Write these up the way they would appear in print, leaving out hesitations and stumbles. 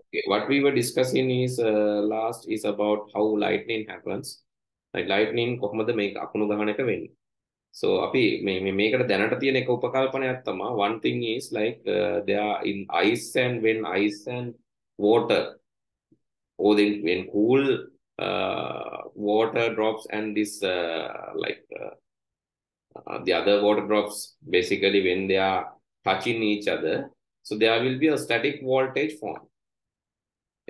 Okay, what we were discussing is last is about how lightning happens. Like lightning කොහොමද මේක අකුණු ගහන එක වෙන්නේ. So අපි මේකට දැනට තියෙන එක උපකල්පනයක් තමයි one thing is like they are in ice and when ice and water or then when cool water drops and this the other water drops basically when they are touching each other, so there will be a static voltage form.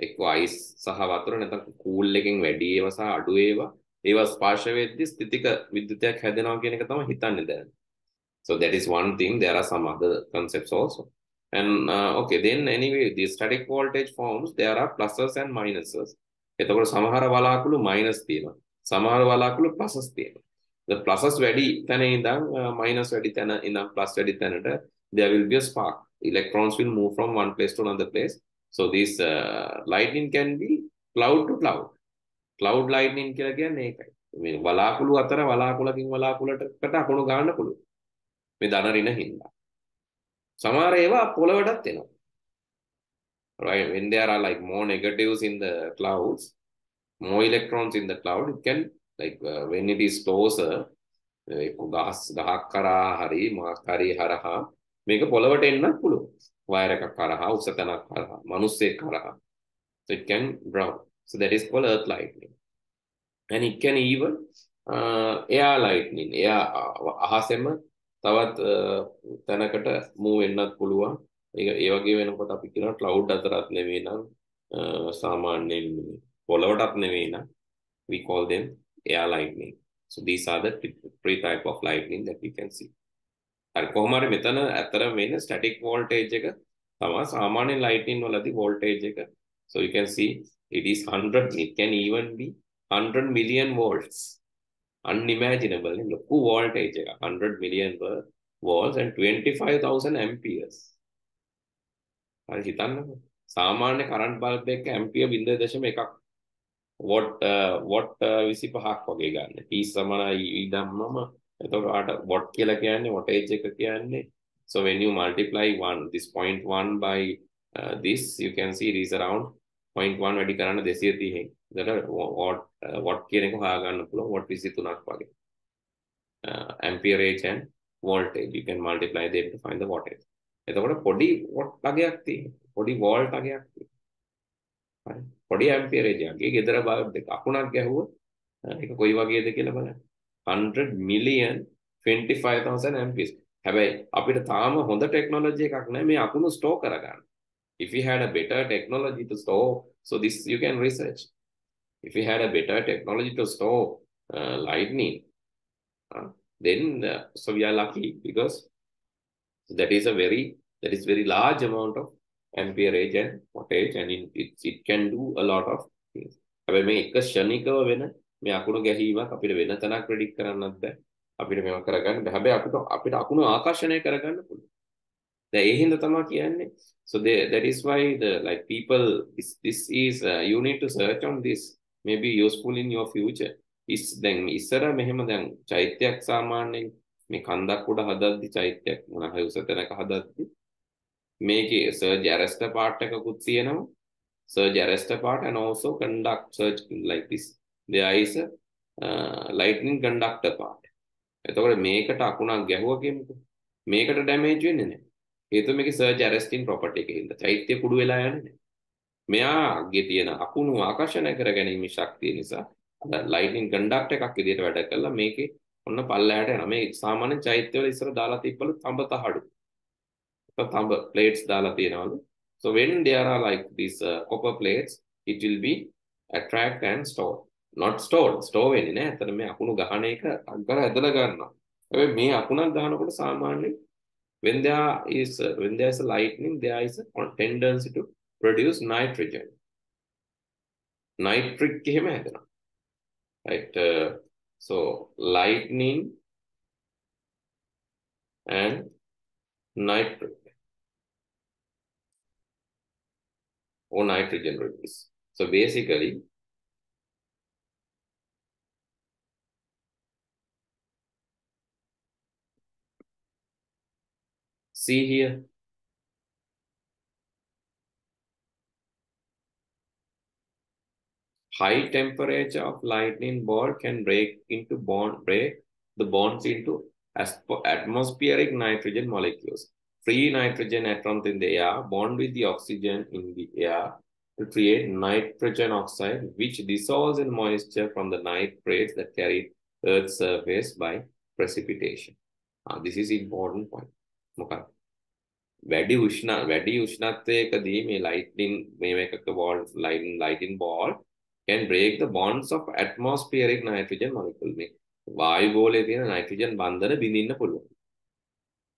එක්ක ice සහ වතුර නැත්නම් cool එකෙන් වැඩි ඒවා සහ අඩු ඒවා ස්පර්ශ වෙද්දී ස්ථිතික විද්‍යුතයක් හැදෙනවා කියන එක තමයි හිතන්නේ දැන්. So that is one thing. There are some other concepts also. And okay, then anyway, the static voltage forms, there are pluses and minuses. එතකොට සමහර වලාකුළු minus තියෙනවා. සමහර වලාකුළු pluses තියෙනවා. The pluses වැඩි තැන ඉඳන් minus වැඩි තැන ඉඳන් plus වැඩි තැනට there will be a spark. Electrons will move from one place to another place. So this lightning can be cloud to cloud. Cloud lightning කියලා කියන්නේ ඒකයි. මේ වලාකුළු අතර වලාකුළකින් වලාකුළකට අකුණු ගන්න පුළුවන්. මේ ධන ඍණ හින්දා. සමහර ඒවා පොළවටත් එනවා. Right? When there are like more negatives in the clouds, more electrons in the cloud, it can like when it is closer, ගහක් කරා හරි මාක් හරි හරහා මේක පොළවට එන්නත් පුළුවන්. වයර් එකක් කරහා උස තැනක් කරහා මිනිස්සෙක් කරහා. So it can drown. So that is called earth lightning. And it can even air lightning. Air අහසෙම තවත් තැනකට move වෙන්නත් පුළුවන්. ඒ වගේ වෙනකොට අපි කියනවා cloud අතරත් නෙවෙයි නම් සාමාන්‍යයෙන් පොළවටත් නෙවෙයි නම් we call them air lightning. So these are the three type of lightning that we can see. හරි කොහොම හරි මෙතන ඇත්තටම වෙන්නේ static voltage එක තමයි සාමාන්‍ය lightning වලදී voltage එක. So you can see it is 100, it can even be 100 million volts. Unimaginable ලොකු voltage එක 100 million volts and 25,000 amperes. හරි හිතන්නකෝ සාමාන්‍ය current bulb එක ampere 0.1 watt 25ක් වගේ ගන්න. T සමානයි E ධම්මම එතකොට watt කියලා කියන්නේ wattage එක කියන්නේ. So when you multiply this 0.1 by this, you can see it is around 0.1 වැඩි කරන්න 230. එතකොට watt කියන එක හොයාගන්න පුළුවන් watt 23ක් වගේ. Amperage and voltage, you can multiply them to find the wattage. එතකොට පොඩි watt අගයක් තියෙනවා. පොඩි volt අගයක් තියෙනවා. හරි. පොඩි amperage එකක්. ඒ ගෙදර බල්බ් එක අකුණක් ගැහුවොත් ඒක කොයි වගේද කියලා බලන්න. 100 million 25,000 amperes. හැබැයි අපිට තාම හොඳ ටෙක්නොලොජි එකක් නැහැ මේ අකුණු ස්ටෝර් කරගන්න. If we had a better technology to store, so this you can research. If we had a better technology to store lightning, then so we are lucky because that is very large amount of amperage and wattage, and it can do a lot of things. හැබැයි මේ එක ශනිකව වෙන මේ අකුණු ගැහිීමක් අපිට වෙන තැනක් predict කරන්නත් බෑ. අපිට මේවා කරගන්න බෑ. හැබැයි අපිට අකුණු ආකර්ෂණය කරගන්න පුළුවන්. දැන් ඒ හින්දා තමයි කියන්නේ. So that is why the like people this is you need to search on this, maybe useful in your future. is දැන් ඉස්සර මෙහෙම දැන් චෛත්‍යයක් සාමාන්‍යයෙන් මේ කන්දක් උඩ හදද්දි චෛත්‍යයක් මොන හරි උස තැනක හදද්දි මේකේ surge arrestor part එකකුත් තියෙනවා. Surge arrestor part and also conduct surge like this. There is a lightning conductor part. එතකොට මේකට අකුණක් ගැහුවා කියමුකෝ. මේකට damage වෙන්නේ නැහැ. හේතුව මේකේ surge arresting property එකකින් හින්දා චෛත්‍ය කුඩු වෙලා යන්නේ නැහැ. මෙයාගේ තියෙන අකුණු ආකර්ෂණය කර ගැනීමේ ශක්තිය නිසා lightning conductor එකක් විදිහට වැඩ කරලා මේකේ ඔන්න පල්ලයට යනවා. මේ සාමාන්‍ය චෛත්‍යවල ඉස්සර දාලා තිබ්බලු තඹ තහඩු. තඹ plates දාලා තියෙනවලු. So when there are like these copper plates, it will be attract and store. Not stored. Store වෙන්නේ නැහැ. අතන මේ අකුණු ගහන එක අග්ගර ඇදලා ගන්නවා. හැබැයි මේ අකුණක් ගහනකොට සාමාන්‍යයෙන් when there is a lightning, there is a tendency to produce nitrogen. Nitric එහෙම හැදෙනවා. Right? So lightning and nitric or nitrogen release. So basically see here high temperature of lightning bolt can break the bonds into atmospheric nitrogen molecules. Free nitrogen atoms in the air bond with the oxygen in the air to create nitrogen oxide, which dissolves in moisture from the nitrates that carry Earth's surface by precipitation. This is important point. Okay. වැඩි උෂ්ණත්වයකදී මේ lightning ball can break the bonds of atmospheric nitrogen molecule. මේ වායු ගෝලයේ තියෙන nitrogen බන්ධන බිඳින්න පුළුවන්.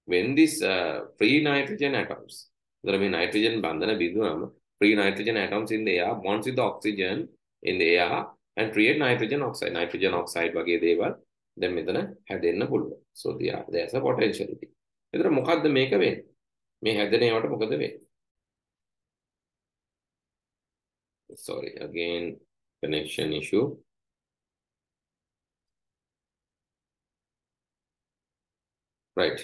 When this free nitrogen atoms, there මේ nitrogen බන්ධන බිඳුනම free nitrogen atoms in the air bonds with the oxygen in the air and create nitrogen oxide. Nitrogen oxide වගේ දේවල් දැන් මෙතන හැදෙන්න පුළුවන්. So there's a potentiality. ඒතර මොකද්ද මේක වෙන්නේ? මේ හැදෙන ඒවාට මොකද වෙන්නේ? Sorry, again connection issue. Right.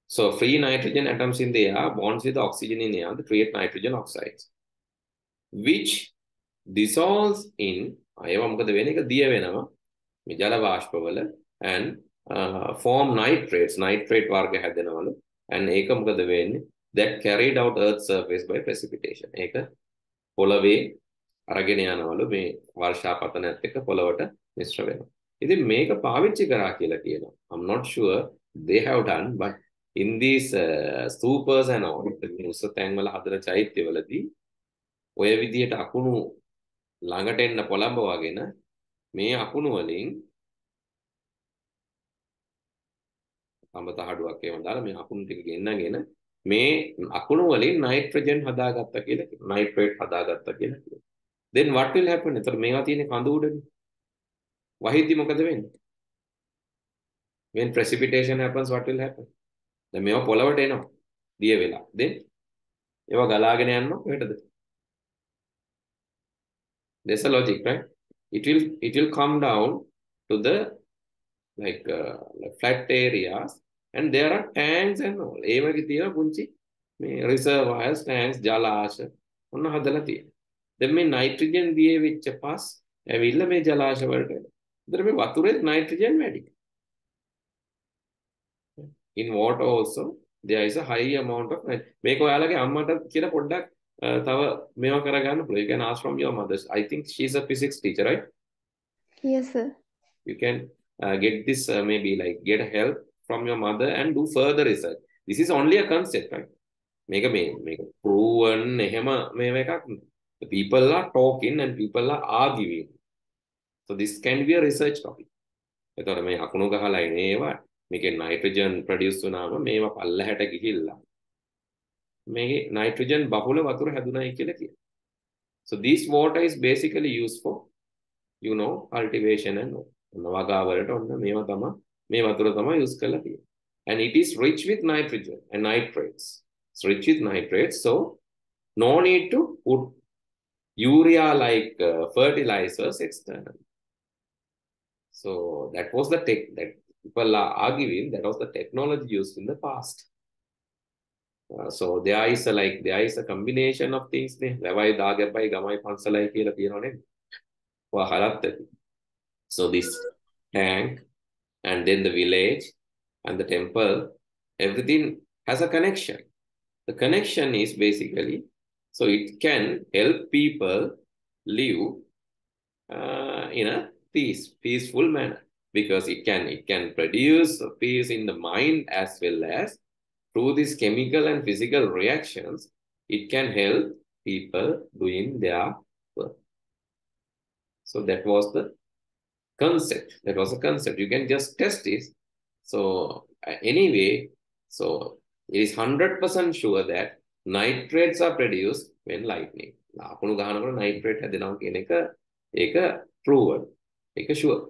So free nitrogen atoms in the air bonds with the oxygen in the air to create nitrogen oxides, which dissolves in ඒවා මොකද වෙන්නේ? ඒක දිය වෙනවා මේ ජල වාෂ්පවල and form nitrate වර්ග හැදෙනවලු and ඒක මොකද වෙන්නේ? That carried out Earth's surface by precipitation. ඒක පොළවේ අරගෙන යනවලු මේ වර්ෂාපතනයත් එක්ක පොළවට මිශ්‍ර වෙනවා. ඉතින් මේක පාවිච්චි කරා කියලා කියනවා. I'm not sure they have done, but in these stupas and all, උස තැන්වල හදන චෛත්‍යවලදී ඔය විදියට අකුණු ළඟට එන්න පොළඹවගෙන මේ අකුණු වලින් අඹතහඩුවක් එහෙම දාලා මේ අකුණු ටික ගෙන්නගෙන මේ අකුණු වලින් නයිට්‍රජන් හදාගත්තා කියලා කියනවා. නයිට්‍රේට් හදාගත්තා කියලා කියනවා. Then what will happen? එතකොට මේවා තියෙන කඳු උඩනේ. වහිද්දි මොකද වෙන්නේ? When precipitation happens, what will happen? දැන් මේවා පොළවට එනවා. දිය වෙලා. Then ඒවා ගලාගෙන යනවා කොහෙටද? There's a logic, right? It will come down to the like flat areas, and there are tanks and all. ඒ වගේ තියෙන පුංචි මේ reservoirs, tanks, ජලාශ ඔන්න හදලා තියෙනවා. දැන් මේ nitrogen දියේ වෙච්ච පස් ඇවිල්ලා මේ ජලාශ වලට එනවා. ඒතර මේ වතුරේ nitrogen වැඩි. In water also there is a high amount of nitrogen. මේක ඔයාලගේ අම්මට කියලා පොඩ්ඩක් තව මේවා කරගන්න පුළුවන්. You can ask from your mother. I think she's a physics teacher, right? Yes, sir. You can get this maybe like get help from your mother and do further research. This is only a concept, right? Make a proven the people are talking and people are arguing. So this can be a research topic. එතකොට මේ අකුණු ගහලා එනේවා මේකේ nitrogen produce වුණාම මේවා පල්ලහැට ගිහිල්ලා මේ nitrogen බහුල වතුර හැදුනයි කියලා කියනවා. So this water is basically used for cultivation and all. වගාවලට ඔන්න මේවා තමයි මේ වතුර තමයි use කරලා තියෙන්නේ. And it is rich with nitrogen and nitrates. It's rich with nitrates, so no need to put urea like fertilizers externally. So that was the tech that people are arguing. That was the technology used in the past. So there is a combination of things. So this tank and then the village and the temple, everything has a connection. The connection is basically, so it can help people live in a peaceful manner, because it can produce peace in the mind as well as through these chemical and physical reactions, it can help people doing their work. So that was the concept. That was a concept. You can just test this. So anyway, so it is 100% sure that nitrates are produced when lightning. අකුණු ගහනකොට nitrate හැදෙනවා කියන එක proven. ඒක sure.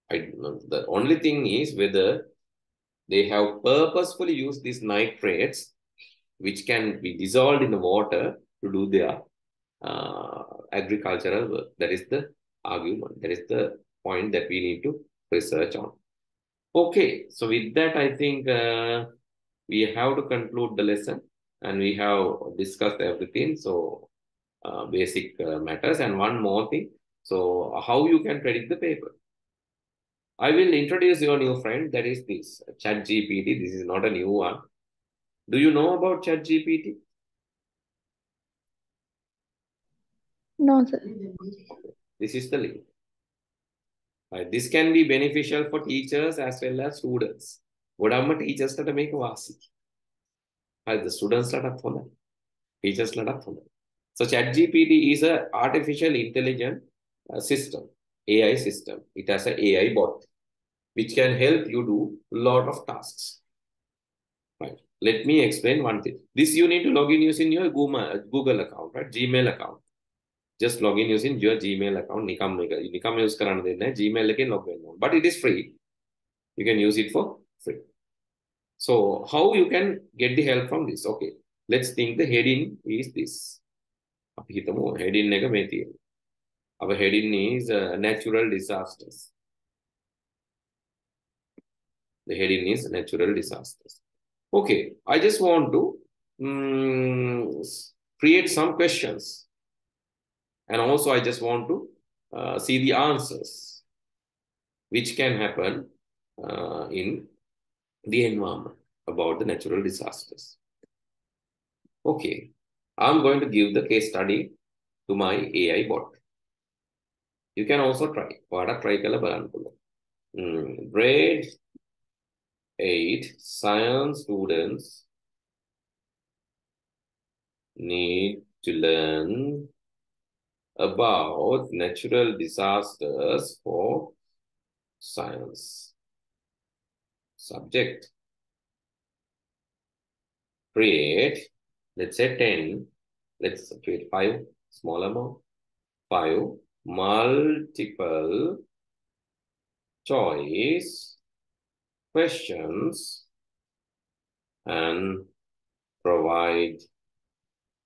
The only thing is whether they have purposefully used these nitrates, which can be dissolved in the water to do their agricultural work. That is the argument. That is the point that we need to research on. Okay, so with that, I think we have to conclude the lesson, and we have discussed everything. So basic matters, and one more thing. So how you can predict the paper? I will introduce your new friend, that is this ChatGPT. This is not a new one. Do you know about ChatGPT? No, sir. This is the link. This can be beneficial for teachers as well as students. Whatever teachers that make vasi. The students that are follow. Teachers that are follow. So ChatGPT is an artificial intelligence system, AI system. It has an AI bot, which can help you do a lot of tasks. Right. Let me explain one thing. This you need to log in using your Google account, right? Gmail account. Just log in using your Gmail account. Nikam use karana denna Gmail again log in. But it is free. You can use it for free. So how you can get the help from this? Okay. Let's think the heading is this. Heading එක මේ තියෙනවා. Our heading is natural disasters. The heading is natural disasters. Okay, I just want to create some questions. And also I just want to see the answers which can happen in the environment about the natural disasters. Okay, I'm going to give the case study to my AI bot. You can also try. Grade 8 science students need to learn about natural disasters for science subject. Create, let's say 10, let's create 5, small amount, 5 multiple choice questions and provide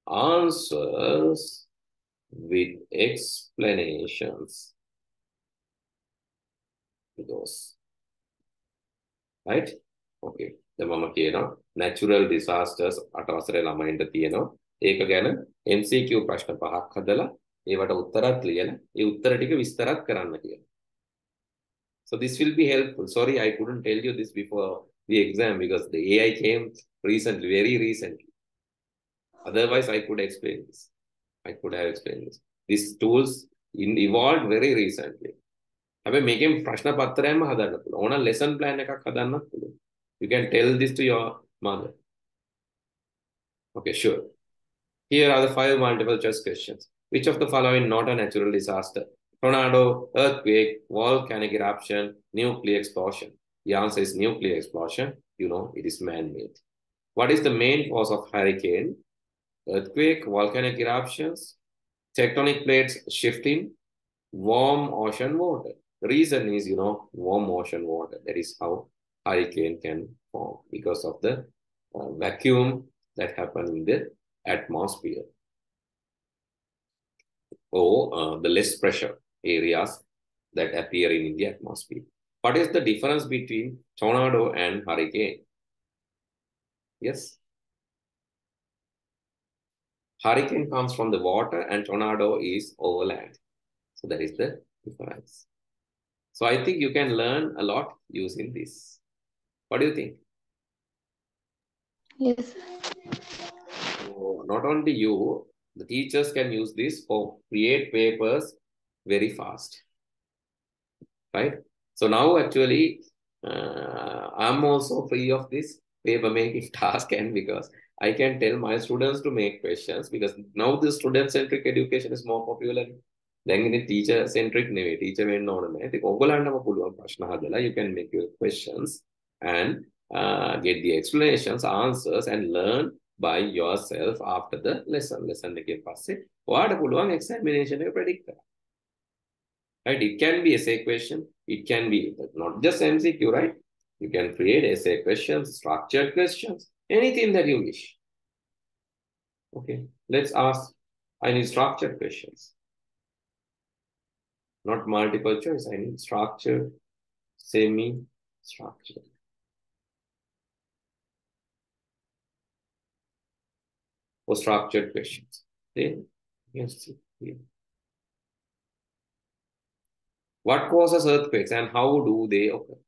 answers with explanations to those. Right? Okay. The mama කියනවා natural disasters අටවසරේ ළමයින්ට තියෙනවා. ඒක ගැන MCQ ප්‍රශ්න පහක් හදලා ඒවට උත්තරත් ලියලා ඒ උත්තර ටික විස්තරත් කරන්න කියලා. So this will be helpful. Sorry, I couldn't tell you this before the exam because the AI came recently, very recently. Otherwise, I could explain this. I could have explained this. These tools evolved very recently. හැබැයි මේකෙන් ප්‍රශ්න පත්‍රයක්ම හදන්න පුළුවන්. ඕන lesson plan එකක් හදන්නත් පුළුවන්. You can tell this to your mother. Okay, sure. Here are the 5 multiple choice questions. Which of the following not a natural disaster? Tornado, earthquake, volcanic eruption, nuclear explosion. The answer is nuclear explosion. You know, it is man-made. What is the main cause of hurricane? Earthquake, volcanic eruptions, tectonic plates shifting, warm ocean water. The reason is, you know, warm ocean water. That is how hurricane can form because of the vacuum that happens in the atmosphere. Or the less pressure areas that appear in the atmosphere. What is the difference between tornado and hurricane? Yes. Hurricane comes from the water and tornado is over land. So that is the difference. So I think you can learn a lot using this. What do you think? Yes. So not only you, the teachers can use this for create papers very fast. Right? So now actually, I'm also free of this paper making task, and because I can tell my students to make questions because now the student-centric education is more popular. Then in the teacher-centric teacher වෙන්න ඕන නැහැ. ඒක ඔයගොල්ලන්ටම පුළුවන් ප්‍රශ්න හදලා you can make your questions and get the explanations, answers and learn by yourself after the lesson. Lesson එකෙන් පස්සේ ඔයාලට පුළුවන් examination එක predict කරන්න. Right? It can be essay question. It can be not just MCQ, right? You can create essay questions, structured questions, anything that you wish. Okay, let's ask. I need structured questions. Not multiple choice. I need structured, semi-structured. Or structured questions. Then, yes, here. What causes earthquakes and how do they occur?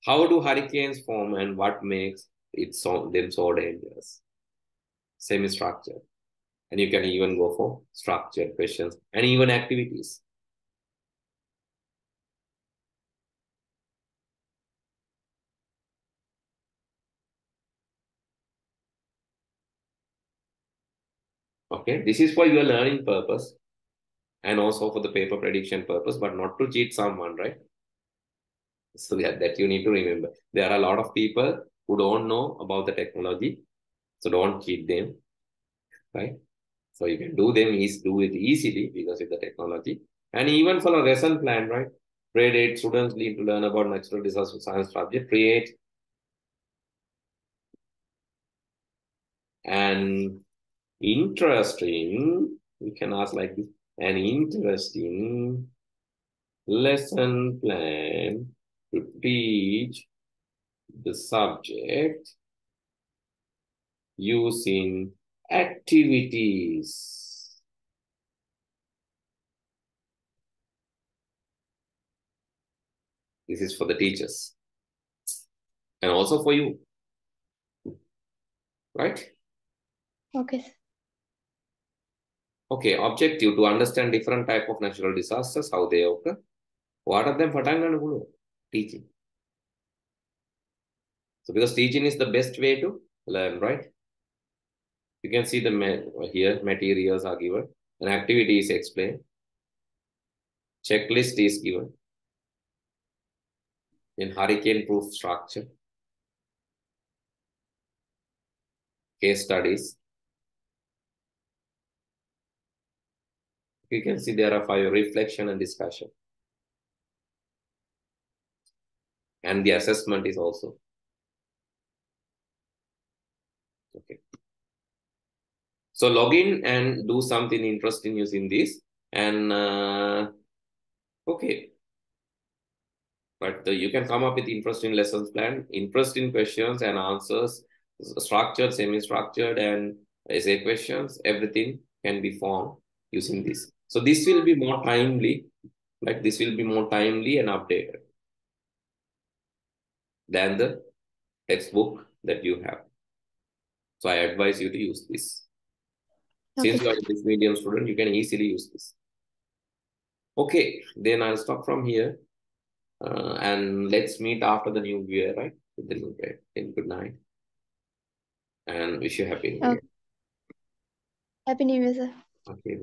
How do hurricanes form and what makes them so dangerous? Semi-structured. And you can even go for structured questions and even activities. Okay, this is for your learning purpose and also for the paper prediction purpose, but not to cheat someone, right? So that you need to remember. There are a lot of people who don't know about the technology, so don't cheat them, right? So you can do it easily because of the technology. And even for a lesson plan, right? Grade 8 students need to learn about natural disaster science subject, create an interesting, we can ask like this, an interesting lesson plan to teach the subject using activities. This is for the teachers and also for you, right? Okay, sir. Okay, objective to understand different type of natural disasters, how they occur. What are them? Teaching. So because teaching is the best way to learn, right? You can see the here materials are given, an activity is explained, checklist is given, in hurricane proof structure, case studies. You can see there are 5 reflection and discussion. And the assessment is also. Okay. So log in and do something interesting using this. And okay. But you can come up with interesting lessons plan, interesting questions and answers, structured, semi-structured, and essay questions. Everything can be formed using this. So this will be more timely, like this will be more timely and updated than the textbook that you have. So I advise you to use this. Okay, Since you are sir. a English medium student, you can easily use this. Okay, then I'll stop from here. And let's meet after the new year, right? With the new year. Then good night. And wish you happy new Okay. year. Happy New Year, sir. Okay.